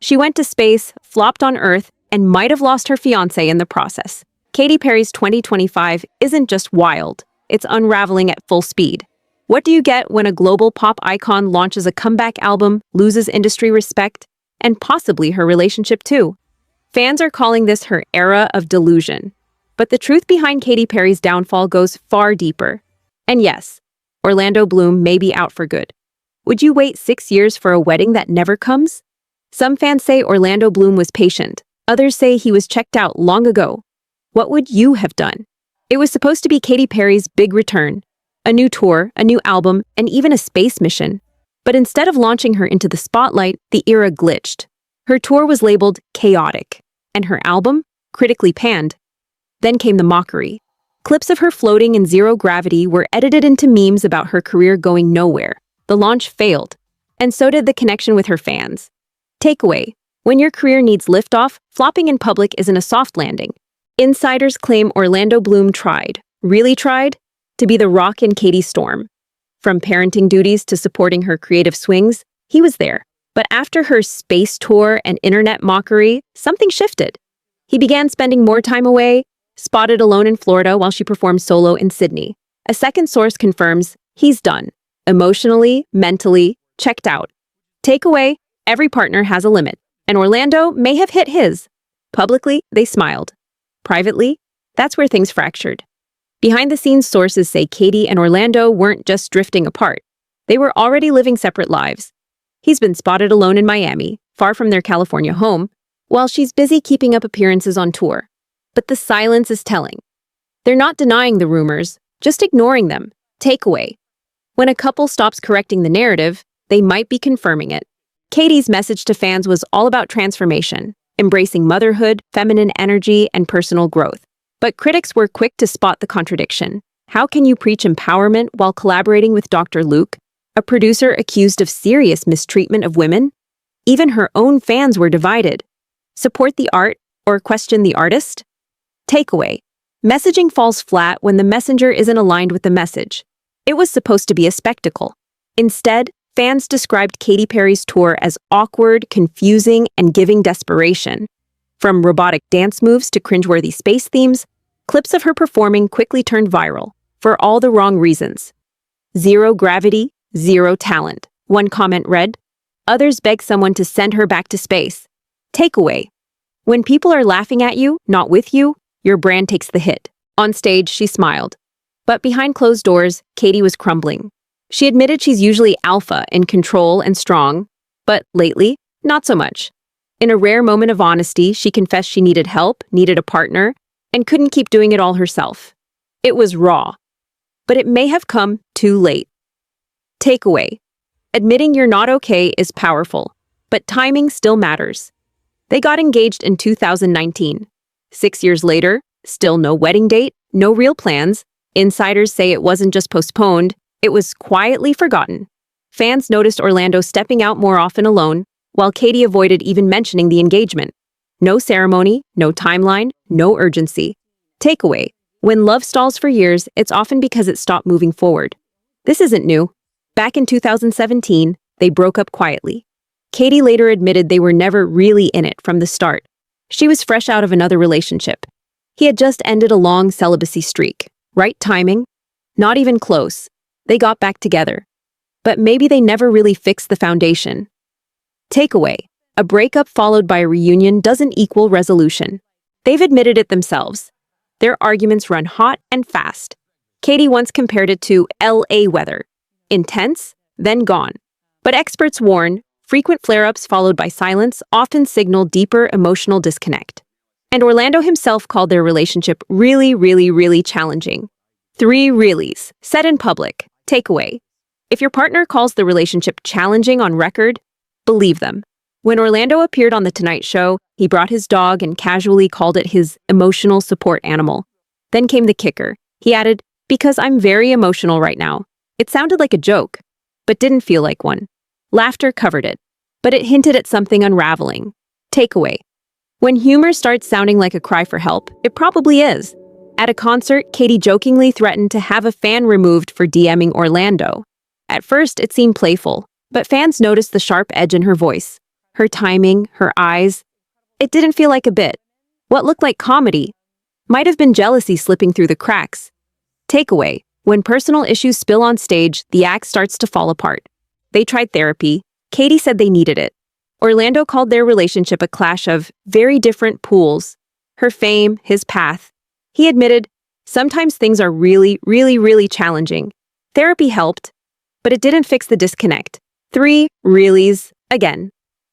She went to space, flopped on Earth, and might have lost her fiancé in the process. Katy Perry's 2025 isn't just wild, it's unraveling at full speed. What do you get when a global pop icon launches a comeback album, loses industry respect, and possibly her relationship too? Fans are calling this her era of delusion. But the truth behind Katy Perry's downfall goes far deeper. And yes, Orlando Bloom may be out for good. Would you wait 6 years for a wedding that never comes? Some fans say Orlando Bloom was patient. Others say he was checked out long ago. What would you have done? It was supposed to be Katy Perry's big return. A new tour, a new album, and even a space mission. But instead of launching her into the spotlight, the era glitched. Her tour was labeled chaotic, and her album, critically panned. Then came the mockery. Clips of her floating in zero gravity were edited into memes about her career going nowhere. The launch failed, and so did the connection with her fans. Takeaway: when your career needs liftoff, flopping in public isn't a soft landing. Insiders claim Orlando Bloom tried, really tried, to be the rock in Katy's storm. From parenting duties to supporting her creative swings, he was there. But after her space tour and internet mockery, something shifted. He began spending more time away, spotted alone in Florida while she performed solo in Sydney. A second source confirms he's done. Emotionally, mentally, checked out. Takeaway: every partner has a limit, and Orlando may have hit his. Publicly, they smiled. Privately, that's where things fractured. Behind-the-scenes sources say Katy and Orlando weren't just drifting apart. They were already living separate lives. He's been spotted alone in Miami, far from their California home, while she's busy keeping up appearances on tour. But the silence is telling. They're not denying the rumors, just ignoring them. Takeaway: when a couple stops correcting the narrative, they might be confirming it. Katy's message to fans was all about transformation, embracing motherhood, feminine energy, and personal growth. But critics were quick to spot the contradiction. How can you preach empowerment while collaborating with Dr. Luke, a producer accused of serious mistreatment of women? Even her own fans were divided. Support the art or question the artist? Takeaway: messaging falls flat when the messenger isn't aligned with the message. It was supposed to be a spectacle. Instead, fans described Katy Perry's tour as awkward, confusing, and giving desperation. From robotic dance moves to cringeworthy space themes, clips of her performing quickly turned viral, for all the wrong reasons. Zero gravity, zero talent, one comment read. Others begged someone to send her back to space. Takeaway: when people are laughing at you, not with you, your brand takes the hit. On stage, she smiled. But behind closed doors, Katy was crumbling. She admitted she's usually alpha, in control and strong, but lately, not so much. In a rare moment of honesty, she confessed she needed help, needed a partner, and couldn't keep doing it all herself. It was raw, but it may have come too late. Takeaway: admitting you're not okay is powerful, but timing still matters. They got engaged in 2019. 6 years later, still no wedding date, no real plans. Insiders say it wasn't just postponed, it was quietly forgotten. Fans noticed Orlando stepping out more often alone, while Katy avoided even mentioning the engagement. No ceremony, no timeline, no urgency. Takeaway: when love stalls for years, it's often because it stopped moving forward. This isn't new. Back in 2017, they broke up quietly. Katy later admitted they were never really in it from the start. She was fresh out of another relationship. He had just ended a long celibacy streak. Right timing? Not even close. They got back together. But maybe they never really fixed the foundation. Takeaway: a breakup followed by a reunion doesn't equal resolution. They've admitted it themselves. Their arguments run hot and fast. Katy once compared it to LA weather. Intense, then gone. But experts warn, frequent flare-ups followed by silence often signal deeper emotional disconnect. And Orlando himself called their relationship really challenging. 3 reallys, said in public. Takeaway: if your partner calls the relationship challenging on record, believe them. When Orlando appeared on The Tonight Show, he brought his dog and casually called it his emotional support animal. Then came the kicker. He added, "Because I'm very emotional right now." It sounded like a joke, but didn't feel like one. Laughter covered it, but it hinted at something unraveling. Takeaway: when humor starts sounding like a cry for help, it probably is. At a concert, Katy jokingly threatened to have a fan removed for DMing Orlando. At first, it seemed playful, but fans noticed the sharp edge in her voice. Her timing, her eyes. It didn't feel like a bit. What looked like comedy might have been jealousy slipping through the cracks. Takeaway: when personal issues spill on stage, the act starts to fall apart. They tried therapy. Katy said they needed it. Orlando called their relationship a clash of very different pools. Her fame, his path. He admitted, sometimes things are really challenging. Therapy helped, but it didn't fix the disconnect. 3 reallys, again.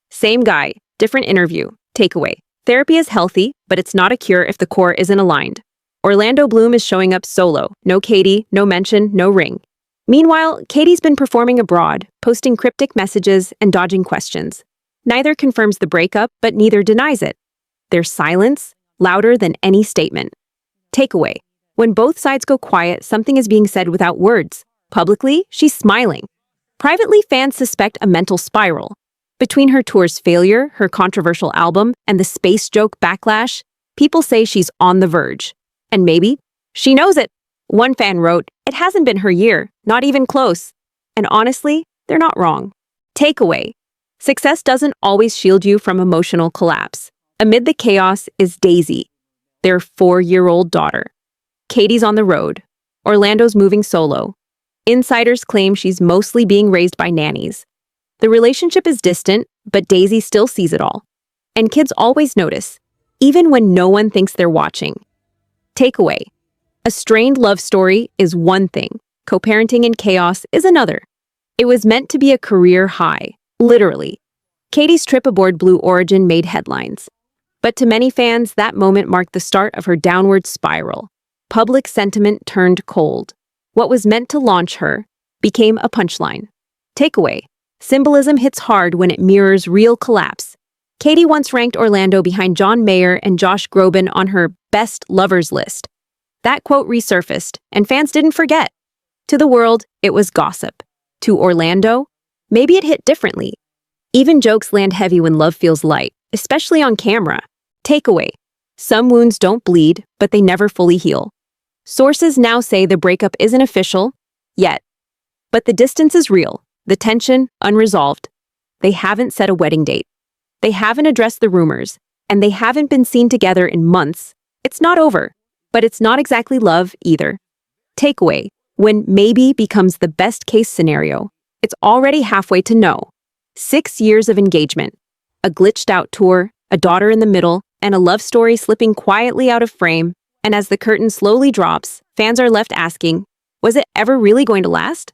Same guy, different interview. Takeaway: therapy is healthy, but it's not a cure if the core isn't aligned. Orlando Bloom is showing up solo. No Katy, no mention, no ring. Meanwhile, Katy's been performing abroad, posting cryptic messages and dodging questions. Neither confirms the breakup, but neither denies it. Their silence, louder than any statement. Takeaway: when both sides go quiet, something is being said without words. Publicly, she's smiling. Privately, fans suspect a mental spiral. Between her tour's failure, her controversial album, and the space joke backlash, people say she's on the verge. And maybe she knows it. One fan wrote, "It hasn't been her year, not even close." And honestly, they're not wrong. Takeaway: success doesn't always shield you from emotional collapse. Amid the chaos is Daisy, their 4-year-old daughter. Katy's on the road. Orlando's moving solo. Insiders claim she's mostly being raised by nannies. The relationship is distant, but Daisy still sees it all. And kids always notice, even when no one thinks they're watching. Takeaway: a strained love story is one thing. Co-parenting in chaos is another. It was meant to be a career high, literally. Katy's trip aboard Blue Origin made headlines. But to many fans, that moment marked the start of her downward spiral. Public sentiment turned cold. What was meant to launch her became a punchline. Takeaway: symbolism hits hard when it mirrors real collapse. Katy once ranked Orlando behind John Mayer and Josh Groban on her best lovers list. That quote resurfaced, and fans didn't forget. To the world, it was gossip. To Orlando, maybe it hit differently. Even jokes land heavy when love feels light, especially on camera. Takeaway: some wounds don't bleed, but they never fully heal. Sources now say the breakup isn't official yet, but the distance is real, the tension unresolved. They haven't set a wedding date. They haven't addressed the rumors, and they haven't been seen together in months. It's not over, but it's not exactly love either. Takeaway: when maybe becomes the best case scenario, it's already halfway to no. 6 years of engagement, a glitched out tour, a daughter in the middle, and a love story slipping quietly out of frame. And as the curtain slowly drops, fans are left asking, was it ever really going to last?